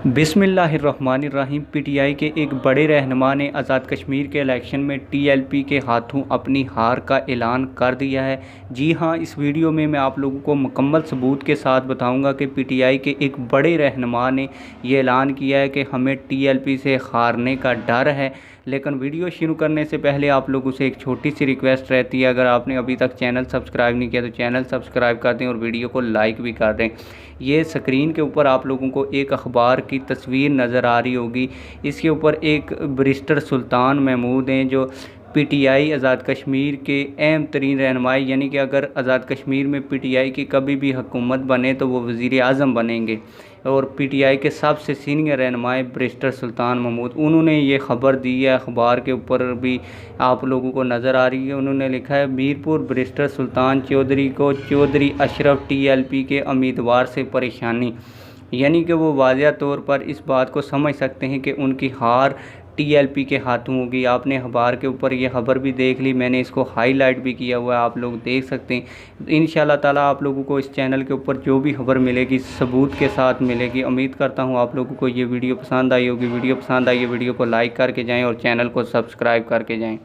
बिस्मिल्लाहिर्रहमानिर्रहीम। पीटीआई के एक बड़े रहनुमा ने आज़ाद कश्मीर के इलेक्शन में टीएलपी के हाथों अपनी हार का ऐलान कर दिया है। जी हां, इस वीडियो में मैं आप लोगों को मुकम्मल सबूत के साथ बताऊंगा कि पीटीआई के एक बड़े रहनुमा ने ये ऐलान किया है कि हमें टीएलपी से हारने का डर है। लेकिन वीडियो शुरू करने से पहले आप लोगों से एक छोटी सी रिक्वेस्ट रहती है, अगर आपने अभी तक चैनल सब्सक्राइब नहीं किया तो चैनल सब्सक्राइब कर दें और वीडियो को लाइक भी कर दें। ये स्क्रीन के ऊपर आप लोगों को एक अखबार की तस्वीर नज़र आ रही होगी। इसके ऊपर एक बैरिस्टर सुल्तान महमूद हैं जो पीटीआई आज़ाद कश्मीर के अहम तरीन रहनुमाई, यानी कि अगर आज़ाद कश्मीर में पीटीआई की कभी भी हुकूमत बने तो वो वज़ीर आज़म बनेंगे। और पीटीआई के सबसे सीनियर रहनुमाई बैरिस्टर सुल्तान महमूद, उन्होंने ये ख़बर दी है, अखबार के ऊपर भी आप लोगों को नज़र आ रही है। उन्होंने लिखा है, मीरपुर बैरिस्टर सुल्तान चौधरी को चौधरी अशरफ टीएलपी के उम्मीदवार से परेशानी। यानी कि वो वाज़िया तौर पर इस बात को समझ सकते हैं कि उनकी हार टीएलपी के हाथों होगी। आपने अखबार के ऊपर ये ख़बर भी देख ली, मैंने इसको हाईलाइट भी किया हुआ है, आप लोग देख सकते हैं। इंशाल्लाह ताला आप लोगों को इस चैनल के ऊपर जो भी खबर मिलेगी सबूत के साथ मिलेगी। उम्मीद करता हूँ आप लोगों को ये वीडियो पसंद आई होगी। वीडियो पसंद आई है वीडियो को लाइक करके जाएँ और चैनल को सब्सक्राइब करके जाएँ।